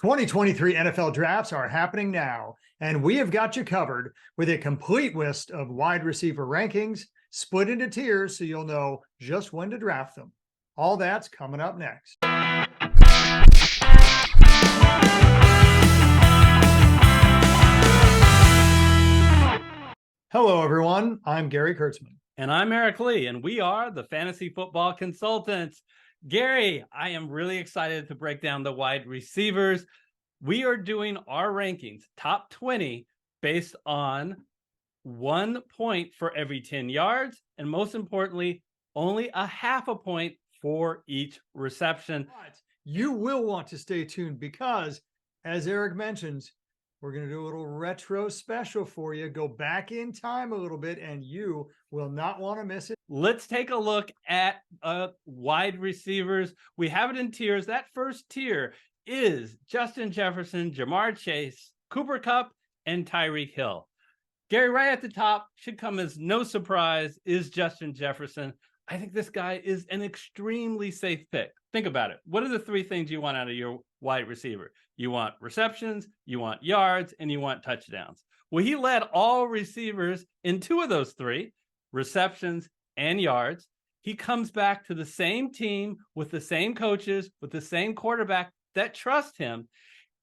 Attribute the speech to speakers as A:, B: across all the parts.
A: 2023 NFL drafts are happening now, and we have got you covered with a complete list of wide receiver rankings split into tiers so you'll know just when to draft them. All that's coming up next. Hello, everyone. I'm Gary Kurtzman.
B: And I'm Eric Lee, and we are the Fantasy Football Consultants. Gary, I am really excited to break down the wide receivers. We are doing our rankings, top 20, based on 1 point for every 10 yards, and most importantly, only a half a point for each reception.
A: But you will want to stay tuned because, as Eric mentions, we're going to do a little retro special for you. Go back in time a little bit, and you will not want to miss it.
B: Let's take a look at wide receivers. We have it in tiers. That first tier is Justin Jefferson, Jamar Chase, Cooper Kupp, and Tyreek Hill. Gary, right at the top, should come as no surprise, is Justin Jefferson. I think this guy is an extremely safe pick. Think about it. What are the three things you want out of your wide receiver? You want receptions, you want yards, and you want touchdowns. Well, he led all receivers in two of those three, receptions and yards. He comes back to the same team with the same coaches, with the same quarterback that trust him,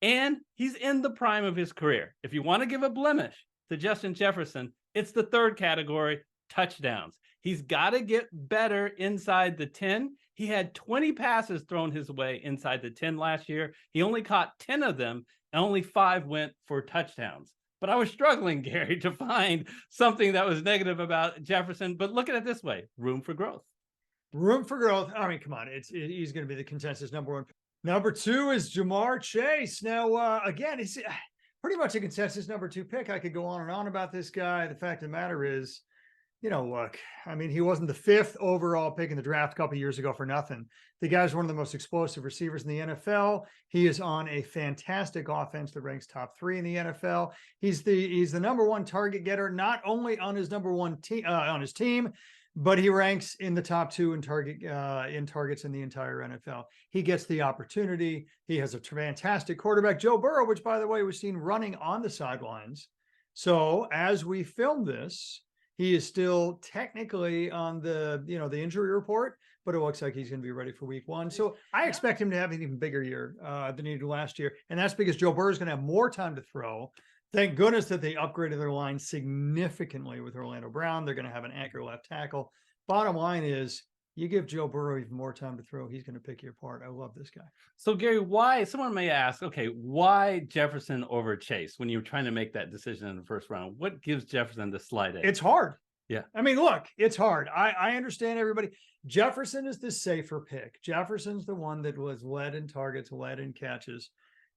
B: and he's in the prime of his career. If you want to give a blemish to Justin Jefferson, it's the third category, touchdowns. He's got to get better inside the 10. He had 20 passes thrown his way inside the 10 last year. He only caught 10 of them, and only 5 went for touchdowns. But I was struggling, Gary, to find something that was negative about Jefferson. But look at it this way, room for growth.
A: Room for growth. I mean, come on. He's going to be the consensus number one. Number 2 is Jamar Chase. Now, again, he's pretty much a consensus number 2 pick. I could go on and on about this guy. The fact of the matter is, look, I mean, he wasn't the 5th overall pick in the draft a couple of years ago for nothing. The guy's one of the most explosive receivers in the NFL. He is on a fantastic offense that ranks top 3 in the NFL. He's the number 1 target getter, not only on his number 1 team on his team, but he ranks in the top 2 in targets in the entire NFL. He gets the opportunity. He has a fantastic quarterback, Joe Burrow, which, by the way, was seen running on the sidelines. So as we film this, he is still technically on the injury report, but it looks like he's going to be ready for week 1. So I expect him to have an even bigger year than he did last year. And that's because Joe Burrow is going to have more time to throw. Thank goodness that they upgraded their line significantly with Orlando Brown. They're going to have an accurate left tackle. Bottom line is, you give Joe Burrow even more time to throw, he's going to pick you apart. I love this guy.
B: So, Gary, why? Someone may ask, okay, why Jefferson over Chase when you're trying to make that decision in the first round? What gives Jefferson the slight edge?
A: It's hard.
B: Yeah.
A: I mean, look, it's hard. I understand everybody. Jefferson is the safer pick. Jefferson's the one that was led in targets, led in catches.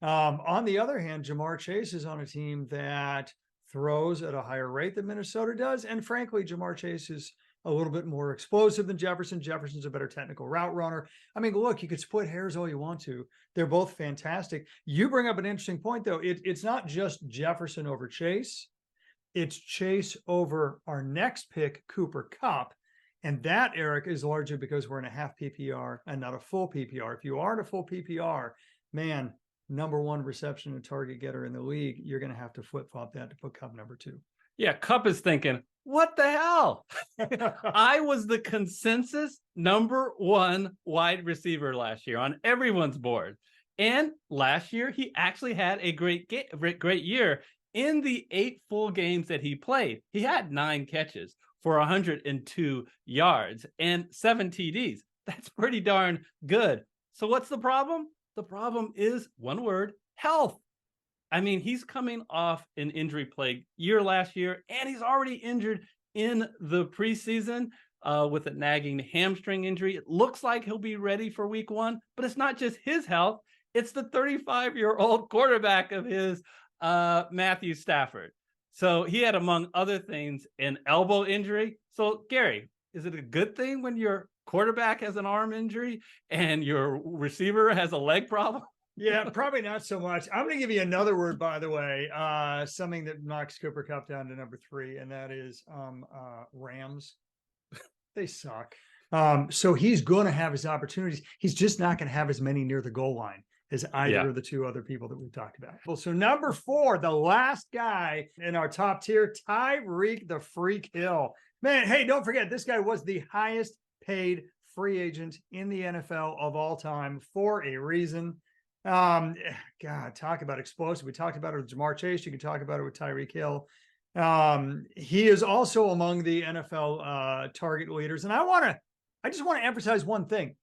A: On the other hand, Jamar Chase is on a team that throws at a higher rate than Minnesota does. And frankly, Jamar Chase is a little bit more explosive than Jefferson. Jefferson's a better technical route runner. I mean, look, you could split hairs all you want to. They're both fantastic. You bring up an interesting point, though. It's not just Jefferson over Chase. It's Chase over our next pick, Cooper Kupp. And that, Eric, is largely because we're in a half PPR and not a full PPR. If you are in a full PPR, man, number 1 reception and target getter in the league, you're going to have to flip-flop that to put Kupp number 2.
B: Yeah, Kupp is thinking, what the hell? I was the consensus number 1 wide receiver last year on everyone's board. And last year, he actually had a great year. In the 8 full games that he played, he had 9 catches for 102 yards and 7 TDs. That's pretty darn good. So what's the problem? The problem is, one word, health. I mean, he's coming off an injury-plagued year last year, and he's already injured in the preseason with a nagging hamstring injury. It looks like he'll be ready for week 1, but it's not just his health. It's the 35-year-old quarterback of his, Matthew Stafford. So he had, among other things, an elbow injury. So, Gary, is it a good thing when your quarterback has an arm injury and your receiver has a leg problem?
A: Yeah, probably not so much. I'm going to give you another word, by the way, something that knocks Cooper Kupp down to number 3, and that is Rams. They suck. So he's going to have his opportunities. He's just not going to have as many near the goal line. as either of the two other people that we've talked about. Well, so number 4, the last guy in our top tier, Tyreek the Freak Hill. Man, hey, don't forget, this guy was the highest paid free agent in the NFL of all time for a reason. God, talk about explosive. We talked about it with Ja'Marr Chase. You can talk about it with Tyreek Hill. He is also among the NFL target leaders. And I just want to emphasize one thing.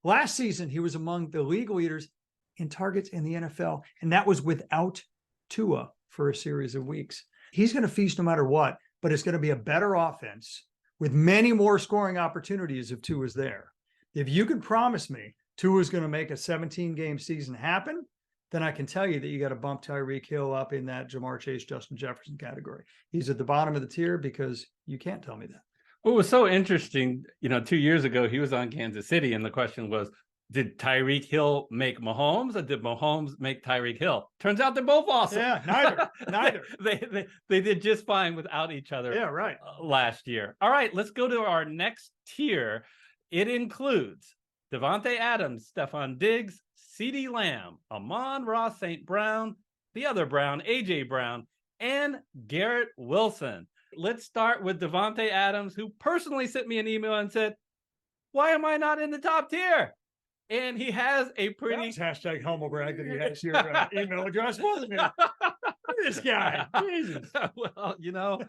A: Last season, he was among the league leaders in targets in the NFL, and that was without Tua for a series of weeks. He's going to feast no matter what, but it's going to be a better offense with many more scoring opportunities if Tua's there. If you can promise me Tua's going to make a 17-game season happen, then I can tell you that you got to bump Tyreek Hill up in that Ja'Marr Chase, Justin Jefferson category. He's at the bottom of the tier because you can't tell me that.
B: What was so interesting, 2 years ago, he was on Kansas City, and the question was, did Tyreek Hill make Mahomes, or did Mahomes make Tyreek Hill? Turns out they're both awesome.
A: Yeah, neither.
B: They did just fine without each other.
A: Yeah, right.
B: Last year. All right, let's go to our next tier. It includes Davante Adams, Stephon Diggs, CeeDee Lamb, Amon-Ra St. Brown, the other Brown, AJ Brown, and Garrett Wilson. Let's start with Davante Adams, who personally sent me an email and said, why am I not in the top tier? And he has a pretty...
A: That was hashtag humble brag that he has your email address, wasn't it? This guy. Jesus.
B: Well,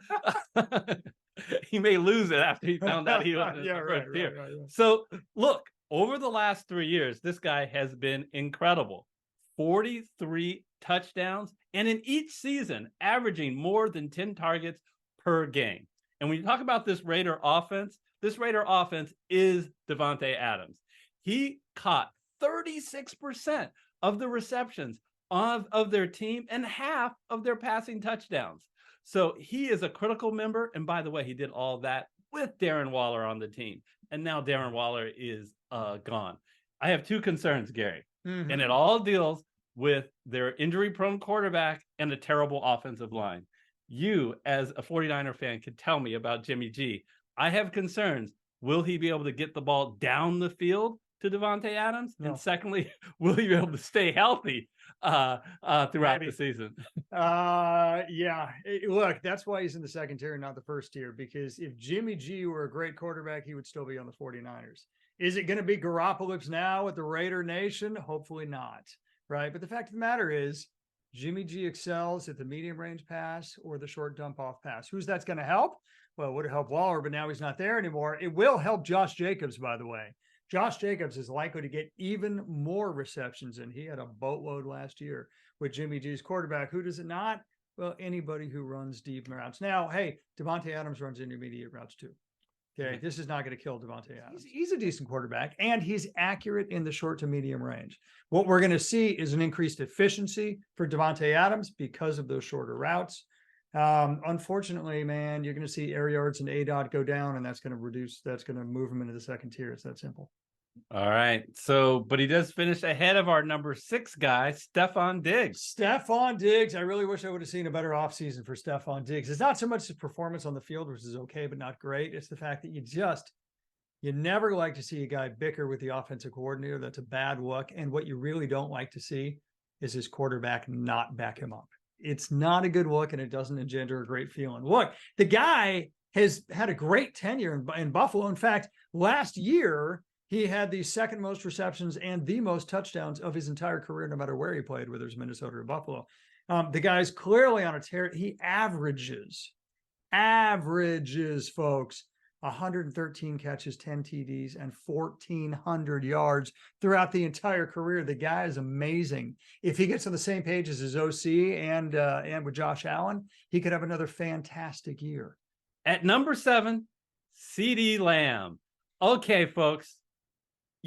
B: he may lose it after he found out he was in the first tier. Right. So, look, over the last 3 years, this guy has been incredible. 43 touchdowns, and in each season, averaging more than 10 targets per game. And when you talk about this Raider offense is Davante Adams. He caught 36% of the receptions of their team and half of their passing touchdowns. So he is a critical member. And by the way, he did all that with Darren Waller on the team. And now Darren Waller is gone. I have 2 concerns, Gary. Mm-hmm. And it all deals with their injury-prone quarterback and a terrible offensive line. You, as a 49er fan, could tell me about Jimmy G. I have concerns. Will he be able to get the ball down the field to Davante Adams? No. And secondly, will he be able to stay healthy throughout the season?
A: Yeah. Look, that's why he's in the second tier and not the first tier, because if Jimmy G were a great quarterback, he would still be on the 49ers. Is it going to be Garoppolo now with the Raider Nation? Hopefully not, right? But the fact of the matter is, Jimmy G excels at the medium range pass or the short dump off pass. Who's that's going to help? Well, it would have helped Waller, but now he's not there anymore. It will help Josh Jacobs, by the way. Josh Jacobs is likely to get even more receptions, and he had a boatload last year with Jimmy G's quarterback. Who does it not? Well, anybody who runs deep routes. Now, hey, Davante Adams runs intermediate routes too. Okay, this is not going to kill Davante Adams. He's a decent quarterback, and he's accurate in the short to medium range. What we're going to see is an increased efficiency for Davante Adams because of those shorter routes. Unfortunately, man, you're going to see air yards and ADOT go down, and that's going to move him into the second tier. It's that simple.
B: All right. So, but he does finish ahead of our number 6 guy, Stephon Diggs.
A: Stephon Diggs. I really wish I would have seen a better offseason for Stephon Diggs. It's not so much his performance on the field, which is okay, but not great. It's the fact that you never like to see a guy bicker with the offensive coordinator. That's a bad look. And what you really don't like to see is his quarterback not back him up. It's not a good look, and it doesn't engender a great feeling. Look, the guy has had a great tenure in Buffalo. In fact, last year, he had the second most receptions and the most touchdowns of his entire career, no matter where he played, whether it's Minnesota or Buffalo. The guy's clearly on a tear. He averages, folks, 113 catches, 10 TDs, and 1,400 yards throughout the entire career. The guy is amazing. If he gets on the same page as his OC and with Josh Allen, he could have another fantastic year.
B: At number 7, CeeDee Lamb. Okay, folks.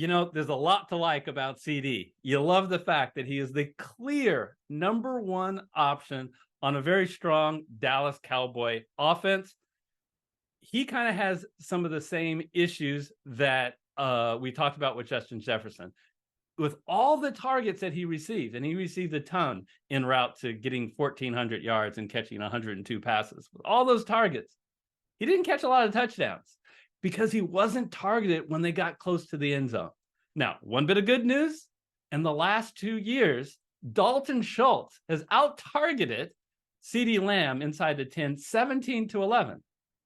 B: There's a lot to like about CD. You love the fact that he is the clear number 1 option on a very strong Dallas Cowboy offense. He kind of has some of the same issues that we talked about with Justin Jefferson. With all the targets that he received, and he received a ton en route to getting 1,400 yards and catching 102 passes. With all those targets, he didn't catch a lot of touchdowns, because he wasn't targeted when they got close to the end zone. Now, one bit of good news, And the last 2 years, Dalton Schultz has out-targeted CeeDee Lamb inside the 10, 17-11.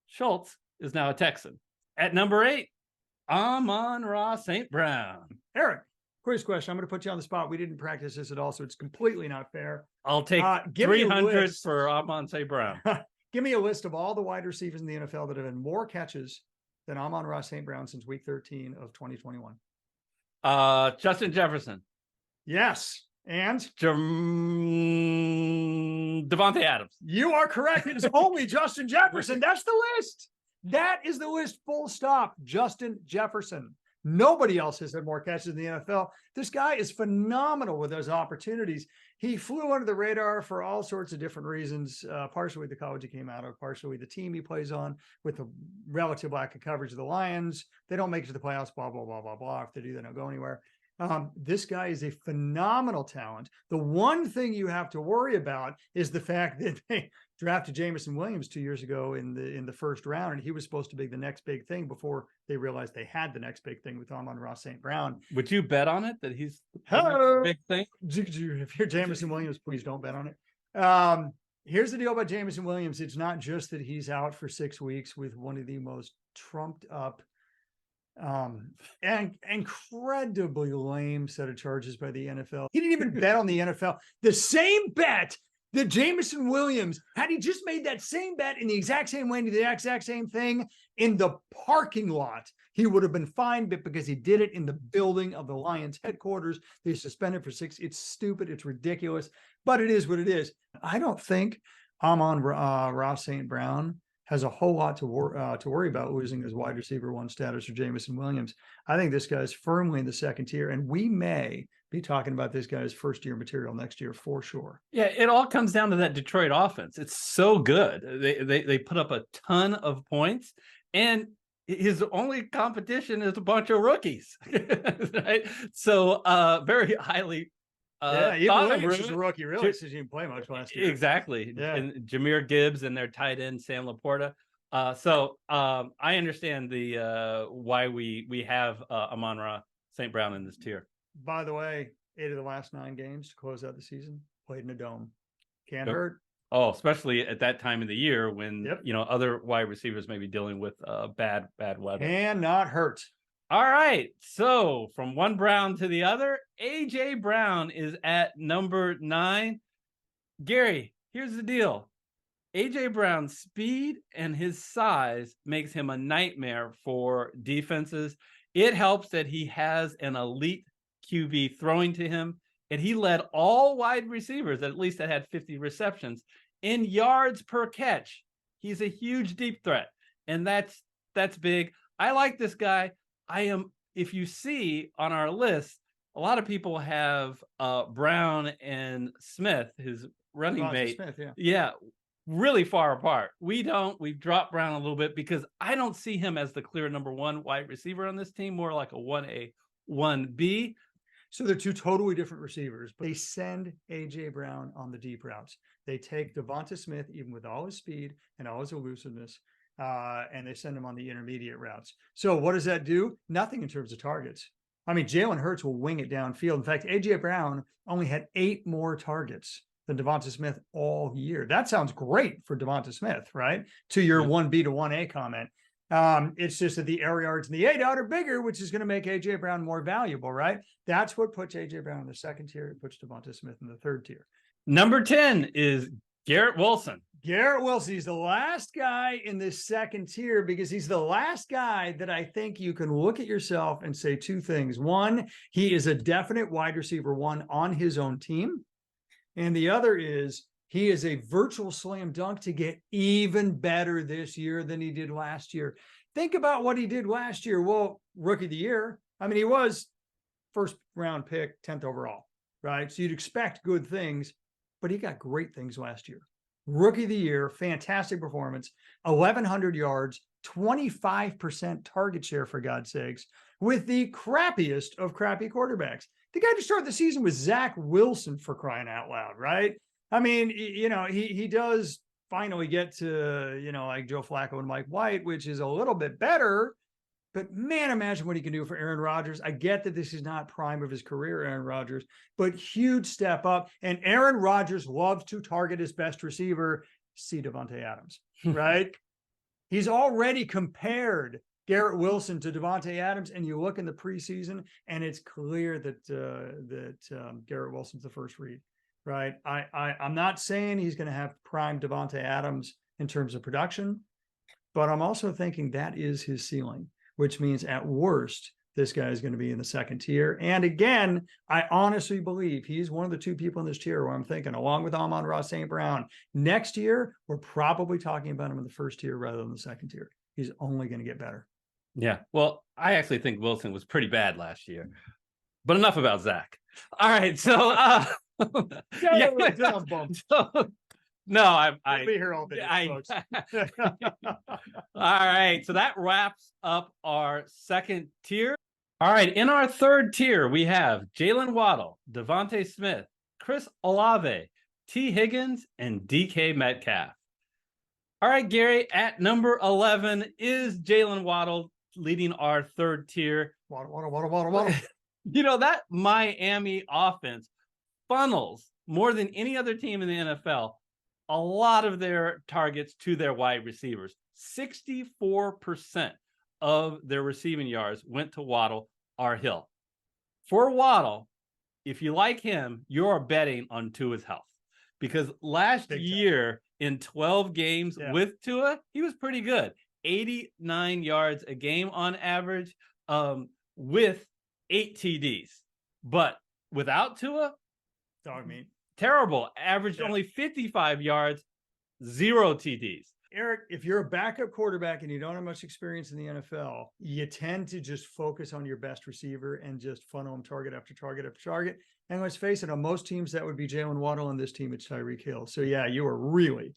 B: Schultz is now a Texan. At number 8, Amon-Ra St. Brown.
A: Eric, quiz question. I'm going to put you on the spot. We didn't practice this at all, so it's completely not fair.
B: I'll take 300 for Amon St. Brown.
A: Give me a list of all the wide receivers in the NFL that have had more catches than Amon-Ra St. Brown since week 13 of 2021.
B: Justin Jefferson.
A: Yes. And
B: Devontae Adams.
A: You are correct. It is only Justin Jefferson. That's the list. That is the list, full stop. Justin Jefferson. Nobody else has had more catches in the NFL. This guy is phenomenal with those opportunities. He flew under the radar for all sorts of different reasons, partially the college he came out of, partially the team he plays on, with the relative lack of coverage of the Lions. They don't make it to the playoffs, blah, blah, blah, blah, blah. If they do, they don't go anywhere. This guy is a phenomenal talent. The one thing you have to worry about is the fact that they drafted Jameson Williams 2 years ago in the first round, and he was supposed to be the next big thing before they realized they had the next big thing with Amon-Ra St. Brown.
B: Would you bet on it that he's the next big thing?
A: If you're Jameson Williams, please don't bet on it. Here's the deal about Jameson Williams. It's not just that he's out for 6 weeks with one of the most trumped up and incredibly lame set of charges by the NFL. He didn't even bet on the NFL. The same bet that Jameson Williams, had he just made that same bet in the exact same way, the exact same thing in the parking lot, he would have been fine. But because he did it in the building of the Lions headquarters, they suspended for 6. It's stupid. It's ridiculous, but it is what it is. I don't think Amon-Ra St. Brown has a whole lot to worry about losing his wide receiver 1 status for Jameson Williams. I think this guy's firmly in the second tier, and we may be talking about this guy's first-year material next year for sure.
B: Yeah, it all comes down to that Detroit offense. It's so good. They put up a ton of points, and his only competition is a bunch of rookies. Right? So very highly
A: even Williams is a rookie, really, since he didn't play much last year.
B: Exactly.
A: Yeah.
B: And Jahmyr Gibbs and their tight end, Sam Laporta. So I understand the why we have Amon-Ra St. Brown in this tier.
A: By the way, 8 of the last 9 games to close out the season played in a dome. Can't hurt.
B: Oh, especially at that time of the year when other wide receivers may be dealing with bad weather.
A: Cannot hurt.
B: All right. So from one Brown to the other, AJ Brown is at number 9. Gary, here's the deal. AJ Brown's speed and his size makes him a nightmare for defenses. It helps that he has an elite QB throwing to him, and he led all wide receivers, at least that had 50 receptions, in yards per catch. He's a huge deep threat, and that's big. I like this guy. If you see on our list, a lot of people have Brown and Smith, his running mate. Smith, yeah, really far apart. We don't. We've dropped Brown a little bit because I don't see him as the clear number 1 wide receiver on this team, more like a 1A, 1B.
A: So they're 2 totally different receivers, but they send AJ Brown on the deep routes. They take Devonta Smith, even with all his speed and all his elusiveness, and they send him on the intermediate routes. So what does that do? Nothing in terms of targets. I mean, Jalen Hurts will wing it downfield. In fact, AJ Brown only had 8 more targets than Devonta Smith all year. That sounds great for Devonta Smith, right? To your 1B to 1A comment. It's just that the air yards and the A dot are bigger, which is going to make AJ Brown more valuable, right? That's what puts AJ Brown in the second tier. It puts Devonta Smith in the third tier.
B: Number 10 is Garrett Wilson.
A: Garrett Wilson, he's the last guy in this second tier because he's the last guy that I think you can look at yourself and say 2 things. One, he is a definite wide receiver 1 on his own team. And the other is he is a virtual slam dunk to get even better this year than he did last year. Think about what he did last year. Well, rookie of the year. I mean, he was first round pick, 10th overall, right? So you'd expect good things, but he got great things last year. Rookie of the year, fantastic performance, 1,100 yards, 25% target share, for God's sakes, with the crappiest of crappy quarterbacks. The guy to start the season was Zach Wilson, for crying out loud, right? I mean, he does finally get to, like Joe Flacco and Mike White, which is a little bit better, But man, imagine what he can do for Aaron Rodgers. I get that this is not prime of his career, Aaron Rodgers, but huge step up. And Aaron Rodgers loves to target his best receiver, see Davante Adams, right? He's already compared Garrett Wilson to Davante Adams, and you look in the preseason, and it's clear that Garrett Wilson's the first read, right? I'm not saying he's going to have prime Davante Adams in terms of production, but I'm also thinking that is his ceiling, which means at worst, this guy is going to be in the second tier. And again, I honestly believe he's one of the two people in this tier where I'm thinking, along with Amon-Ra St. Brown, next year, we're probably talking about him in the first tier rather than the second tier. He's only going to get better.
B: Yeah. Well, I actually think Wilson was pretty bad last year. But enough about Zach. All right. So, no,
A: I'll be here all day, folks.
B: All right. So that wraps up our second tier. All right. In our third tier, we have Jalen Waddle, Devontae Smith, Chris Olave, T. Higgins, and DK Metcalf. All right, Gary, at number 11 is Jalen Waddle leading our third tier.
A: Waddle.
B: You know, that Miami offense funnels more than any other team in the NFL a lot of their targets to their wide receivers. 64% of their receiving yards went to Waddle or Hill. For Waddle, if you like him, you're betting on Tua's health. Because last year in 12 games with Tua, he was pretty good. 89 yards a game on average, with 8 TDs. But without Tua,
A: dog meat.
B: Terrible. Averaged only 55 yards, 0 TDs.
A: Eric, if you're a backup quarterback and you don't have much experience in the NFL, you tend to just focus on your best receiver and just funnel him target after target after target. And let's face it, on most teams, that would be Jalen Waddle. On this team, it's Tyreek Hill. So yeah, you are really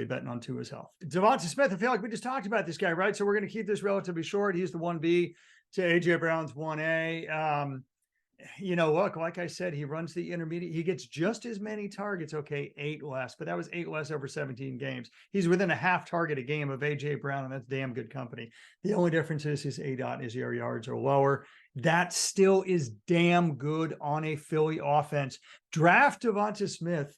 A: betting on Tua's health. Devonta Smith, I feel like we just talked about this guy, right? So we're going to keep this relatively short. He's the 1B to AJ Brown's 1A. You know, look, like I said, he runs the intermediate. He gets just as many targets. Okay, 8 less, but that was 8 less over 17 games. He's within a half target a game of AJ Brown, and that's damn good company. The only difference is his ADOT is your yards are lower. That still is damn good on a Philly offense. Draft Devonta Smith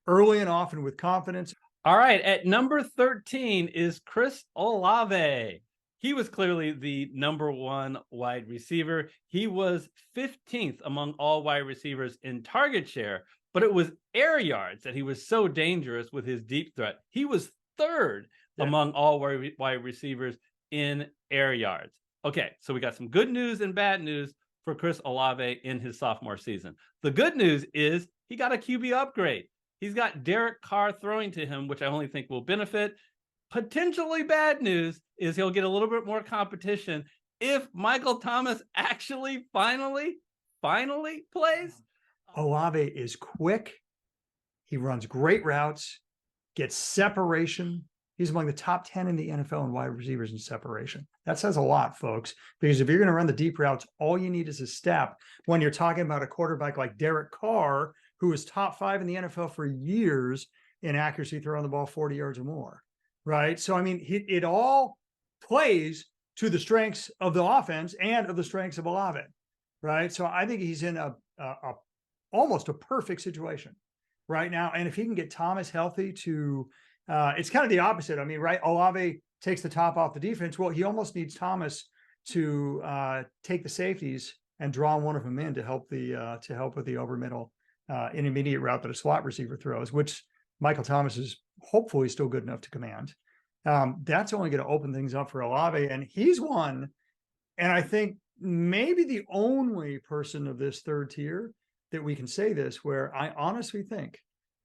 A: early and often with confidence.
B: All right, at number 13 is Chris Olave. He was clearly the number 1 wide receiver. He was 15th among all wide receivers in target share, but it was air yards that he was so dangerous with his deep threat. He was 3rd among all wide receivers in air yards. Okay, so we got some good news and bad news for Chris Olave in his sophomore season. The good news is he got a QB upgrade. He's got Derek Carr throwing to him, which I only think will benefit. Potentially bad news is he'll get a little bit more competition if Michael Thomas actually finally plays.
A: Olave is quick. He runs great routes, gets separation. He's among the top 10 in the NFL in wide receivers in separation. That says a lot, folks, because if you're going to run the deep routes, all you need is a step. When you're talking about a quarterback like Derek Carr, who was top 5 in the NFL for years in accuracy throwing the ball 40 yards or more. Right. So, I mean, it all plays to the strengths of the offense and of the strengths of Olave. Right. So I think he's in a almost a perfect situation right now. And if he can get Thomas healthy to it's kind of the opposite. I mean, right. Olave takes the top off the defense. Well, he almost needs Thomas to take the safeties and draw one of them in to help with the over middle intermediate route that a slot receiver throws, which Michael Thomas is hopefully still good enough to command. That's only going to open things up for Olave. And he's one, and I think maybe the only person of this third tier that we can say this, where I honestly think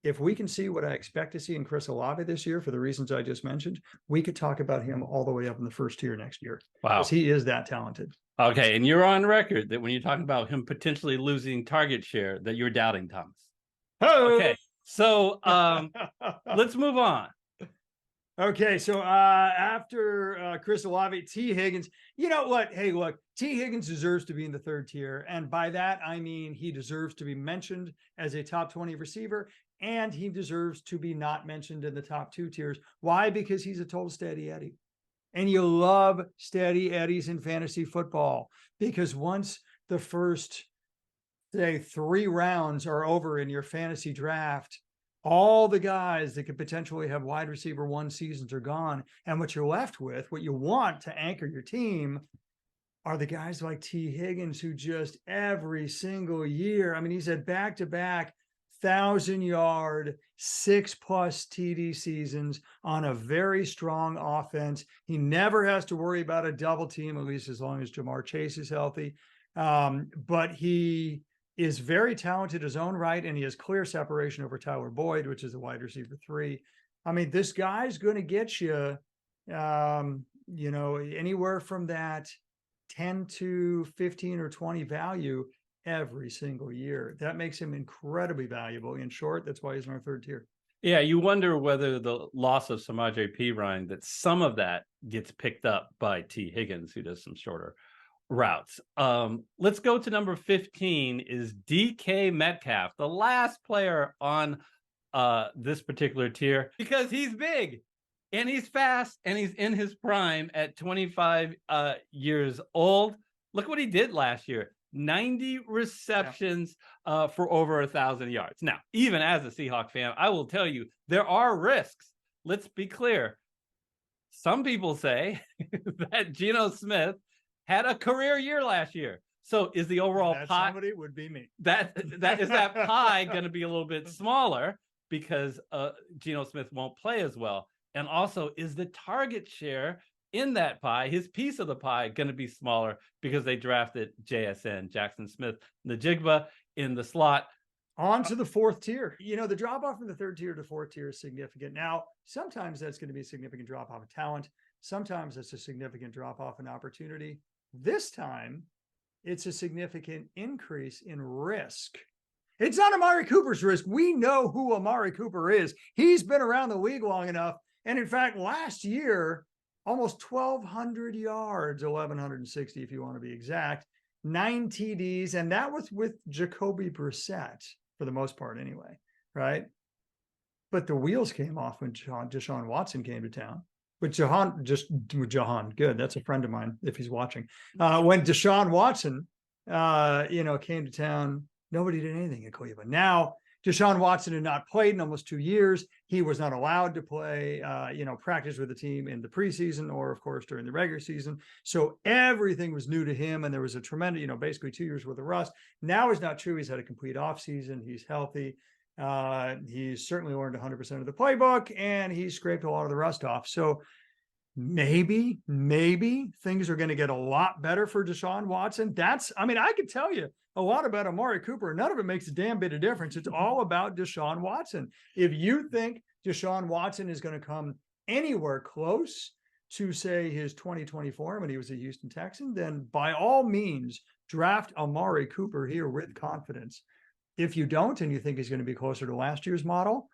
A: if we can see what I expect to see in Chris Olave this year for the reasons I just mentioned, we could talk about him all the way up in the first tier next year.
B: Wow.
A: Because he is that talented.
B: Okay. And you're on record that when you're talking about him potentially losing target share, that you're doubting Thomas.
A: Oh.
B: Okay. So let's move on.
A: Okay, so after Chris Olave, T. Higgins, you know what? Hey, look, T. Higgins deserves to be in the third tier. And by that, I mean he deserves to be mentioned as a top 20 receiver, and he deserves to be not mentioned in the top 2 tiers. Why? Because he's a total steady Eddie. And you love steady eddies in fantasy football, because once the first, say, 3 rounds are over in your fantasy draft, all the guys that could potentially have wide receiver 1 seasons are gone. And what you're left with, what you want to anchor your team, are the guys like T. Higgins, who just every single year, I mean, he's had back-to-back 1,000-yard, 6+ TD seasons on a very strong offense. He never has to worry about a double team, at least as long as Jamar Chase is healthy. But he is very talented in his own right, and he has clear separation over Tyler Boyd, which is a wide receiver 3. I mean, this guy's going to get you, anywhere from that 10 to 15 or 20 value every single year. That makes him incredibly valuable. In short, that's why he's in our 3rd tier.
B: Yeah, you wonder whether the loss of Samaje Perine, that some of that gets picked up by T. Higgins, who does some shorter routes. Let's go to number 15 is DK Metcalf, the last player on this particular tier, because he's big and he's fast and he's in his prime at 25 years old. Look what he did last year. 90 receptions for over 1,000 yards. Now, even as a Seahawk fan, I will tell you, there are risks. Let's be clear. Some people say that Geno Smith had a career year last year. So is the overall pie?
A: Somebody would be me.
B: That is that pie going to be a little bit smaller because Geno Smith won't play as well? And also, is the target share in that pie, his piece of the pie, going to be smaller because they drafted JSN, Jackson Smith, Najigba, in the slot?
A: On to the 4th tier. The drop off from the 3rd tier to 4th tier is significant. Now, sometimes that's going to be a significant drop off of talent. Sometimes it's a significant drop off in opportunity. This time, it's a significant increase in risk. It's not Amari Cooper's risk. We know who Amari Cooper is. He's been around the league long enough. And in fact, last year, almost 1,200 yards, 1,160 if you want to be exact, 9 TDs, and that was with Jacoby Brissett for the most part anyway, right? But the wheels came off when Deshaun Watson came to town. But Jahan, good. That's a friend of mine if he's watching. When Deshaun Watson, came to town, nobody did anything at Cleveland. Now, Deshaun Watson had not played in almost 2 years. He was not allowed to play, practice with the team in the preseason or, of course, during the regular season. So everything was new to him, and there was a tremendous, basically 2 years worth of rust. Now is not true. He's had a complete offseason. He's healthy. He's certainly learned 100% of the playbook, and he's scraped a lot of the rust off. So maybe things are going to get a lot better for Deshaun Watson. I could tell you a lot about Amari Cooper. None of it makes a damn bit of difference. It's all about Deshaun Watson. If you think Deshaun Watson is going to come anywhere close to, say, his 2020 form when he was a Houston Texan, then by all means, draft Amari Cooper here with confidence. If you don't, and you think he's going to be closer to last year's model,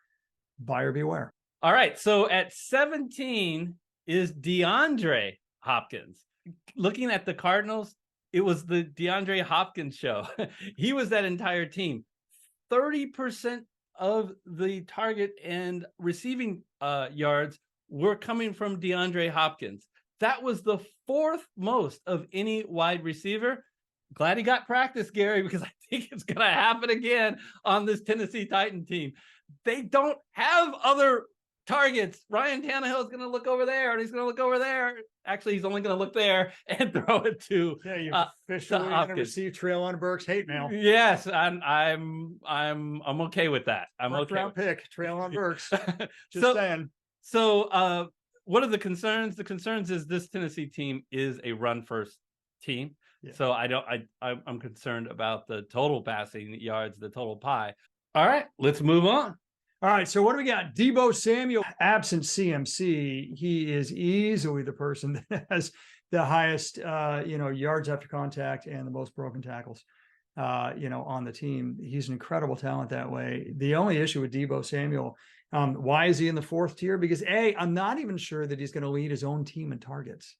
A: buyer beware.
B: All right. So at 17 is DeAndre Hopkins. Looking at the Cardinals, it was the DeAndre Hopkins show. He was that entire team. 30% of the target and receiving yards were coming from DeAndre Hopkins. That was the 4th most of any wide receiver. Glad he got practice, Gary, because I think it's going to happen again on this Tennessee Titan team. They don't have other targets. Ryan Tannehill is going to look over there, and he's going to look over there. Actually, he's only going to look there and throw it to.
A: Yeah, you're officially going to receive Treylon Burks hate mail.
B: Yes, I'm okay with that. I'm okay.
A: Round pick, Treylon Burks. Just saying.
B: So, what are the concerns? The concerns is this Tennessee team is a run first team. Yeah. So I'm concerned about the total passing yards, the total pie. All right, let's move on.
A: All right, so what do we got? Deebo Samuel, absent CMC, he is easily the person that has the highest, yards after contact and the most broken tackles, on the team. He's an incredible talent that way. The only issue with Deebo Samuel, why is he in the 4th tier? Because I'm not even sure that he's going to lead his own team in targets.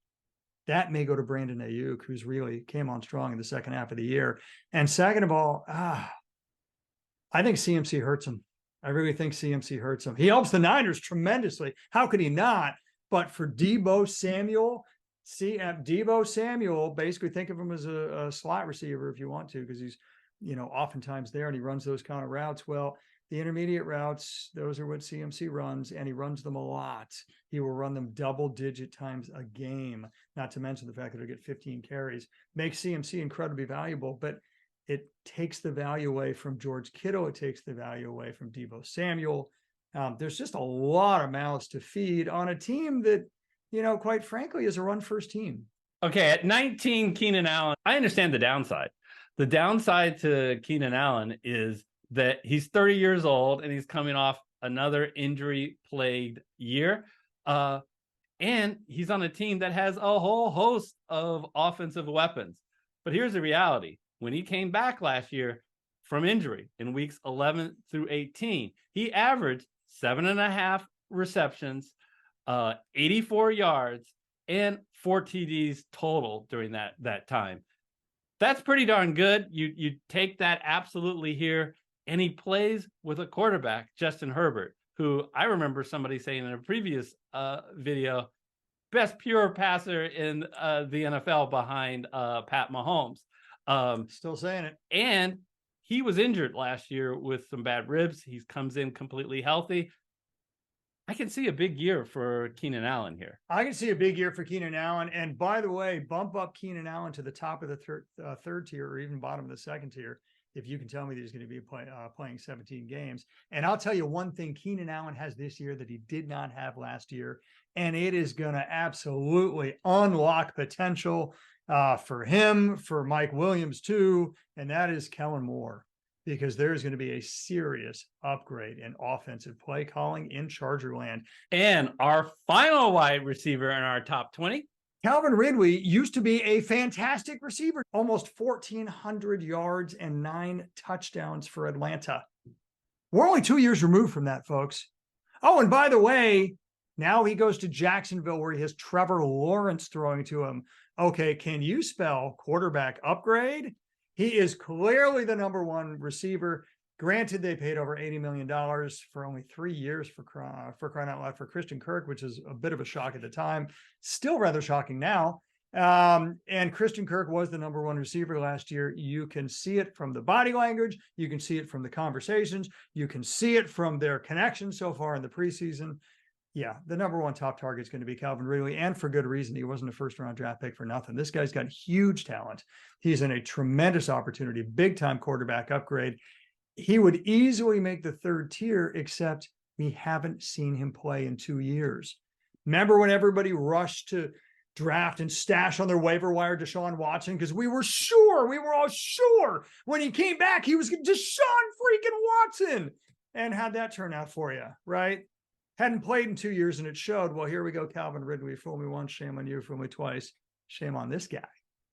A: That may go to Brandon Ayuk, who's really came on strong in the second half of the year. And second of all, I think CMC hurts him. I really think CMC hurts him. He helps the Niners tremendously. How could he not? But for Deebo Samuel, Deebo Samuel, basically think of him as a slot receiver if you want to, because he's, oftentimes there and he runs those kind of routes. Well, the intermediate routes, those are what CMC runs, and he runs them a lot. He will run them double-digit times a game, not to mention the fact that he'll get 15 carries. Makes CMC incredibly valuable, but it takes the value away from George Kittle. It takes the value away from Deebo Samuel. There's just a lot of mouths to feed on a team that, quite frankly, is a run-first team.
B: Okay, at 19, Keenan Allen, I understand the downside. The downside to Keenan Allen is that he's 30 years old and he's coming off another injury-plagued year. And he's on a team that has a whole host of offensive weapons. But here's the reality. When he came back last year from injury in weeks 11 through 18, he averaged 7.5 receptions, 84 yards, and 4 TDs total during that time. That's pretty darn good. You take that absolutely here. And he plays with a quarterback, Justin Herbert, who I remember somebody saying in a previous video, best pure passer in the NFL behind Pat Mahomes.
A: Still saying it.
B: And he was injured last year with some bad ribs. He comes in completely healthy. I can see a big year for Keenan Allen here.
A: I can see a big year for Keenan Allen. And by the way, bump up Keenan Allen to the top of the third tier or even bottom of the second tier, if you can tell me that he's going to be playing 17 games. And I'll tell you one thing Keenan Allen has this year that he did not have last year, and it is going to absolutely unlock potential for him, for Mike Williams too, and that is Kellen Moore, because there's going to be a serious upgrade in offensive play calling in Charger land.
B: And our final wide receiver in our top 20,
A: Calvin Ridley used to be a fantastic receiver, almost 1,400 yards and 9 touchdowns for Atlanta. We're only 2 years removed from that, folks. Oh, and by the way, now he goes to Jacksonville where he has Trevor Lawrence throwing to him. Okay, can you spell quarterback upgrade? He is clearly the number one receiver. Granted, they paid over $80 million for only 3 years for crying out loud for Christian Kirk, which is a bit of a shock at the time. Still rather shocking now. And Christian Kirk was the number one receiver last year. You can see it from the body language. You can see it from the conversations. You can see it from their connection so far in the preseason. Yeah, the number one top target is going to be Calvin Ridley, and for good reason. He wasn't a first-round draft pick for nothing. This guy's got huge talent. He's in a tremendous opportunity, big-time quarterback upgrade. He would easily make the third tier, except we haven't seen him play in 2 years. Remember when everybody rushed to draft and stash on their waiver wire Deshaun Watson? Because we were all sure when he came back, he was Deshaun freaking Watson. And how'd that turn out for you, right? Hadn't played in 2 years and it showed. Well, here we go, Calvin Ridley. Fool me once, shame on you. Fool me twice, shame on this guy.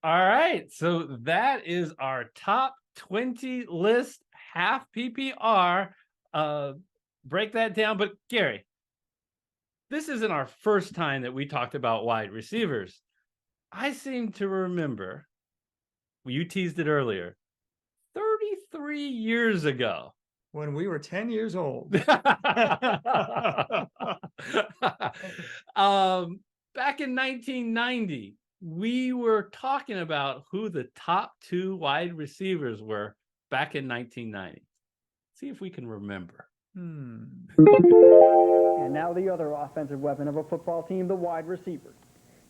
B: All right. So that is our top 20 list, half PPR. Break that down. But Gary, this isn't our first time that we talked about wide receivers. I seem to remember, you teased it earlier, 33 years ago.
A: When we were 10 years old.
B: Back in 1990, we were talking about who the top 2 wide receivers were back in 1990. See if we can remember.
C: And now the other offensive weapon of a football team, the wide receiver.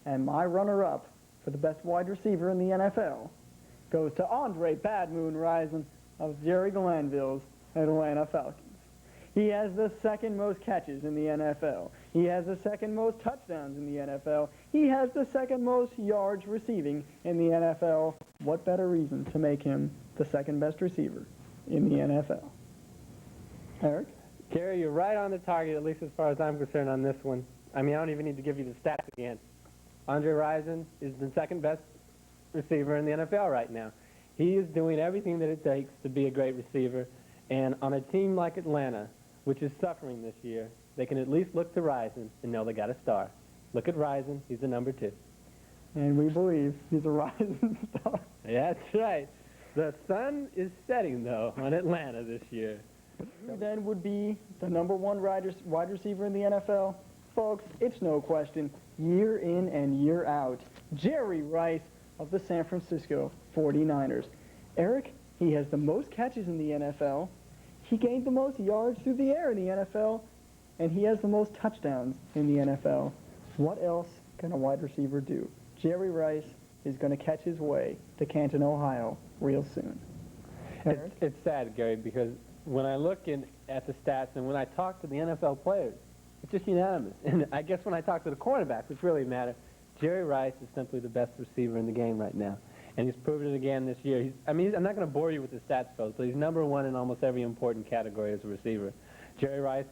C: And my runner-up for the best wide receiver in the NFL goes to Andre Bad Moon Rising of Jerry Glanville's Atlanta Falcons. He has the second most catches in the NFL. He has the second most touchdowns in the NFL. He has the second most yards receiving in the NFL. What better reason to make him the second best receiver in the NFL? Eric?
D: Gary, you're right on the target, at least as far as I'm concerned on this one. I mean, I don't even need to give you the stats again. Andre Rison is the second best receiver in the NFL right now. He is doing everything that it takes to be a great receiver. And on a team like Atlanta, which is suffering this year, they can at least look to Rison and know they got a star. Look at Rison. He's the number 2.
C: And we believe he's a rising star.
D: That's right. The sun is setting, though, on Atlanta this year.
C: Who then would be the number one wide receiver in the NFL? Folks, it's no question, year in and year out, Jerry Rice of the San Francisco 49ers. Eric, he has the most catches in the NFL, he gained the most yards through the air in the NFL, and he has the most touchdowns in the NFL. What else can a wide receiver do? Jerry Rice is going to catch his way to Canton, Ohio real soon.
D: It's sad, Gary, because when I look at the stats and when I talk to the NFL players, it's just unanimous. And I guess when I talk to the cornerbacks, which really matter, Jerry Rice is simply the best receiver in the game right now. And he's proven it again this year. I'm not going to bore you with the stats, folks, but he's number one in almost every important category as a receiver. Jerry Rice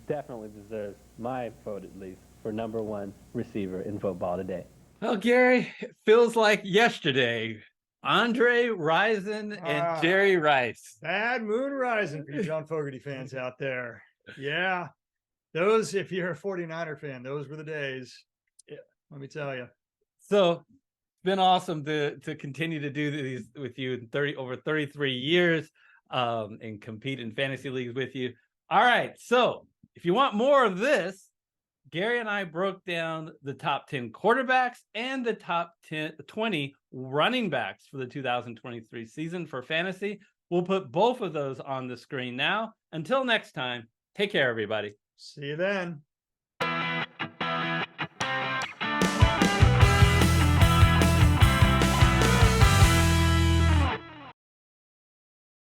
D: definitely deserves my vote, at least, for number one receiver in football today.
B: Well, Gary, it feels like yesterday. Andre Rison and Jerry Rice.
A: Bad moon rising for you John Fogerty fans out there. Yeah. Those, if you're a 49er fan, those were the days. Yeah, let me tell you.
B: So it's been awesome to continue to do these with you in over 33 years and compete in fantasy leagues with you. All right. So if you want more of this, Gary and I broke down the top 10 quarterbacks and the top 20 running backs for the 2023 season for fantasy. We'll put both of those on the screen now. Until next time, take care, everybody.
A: See you then.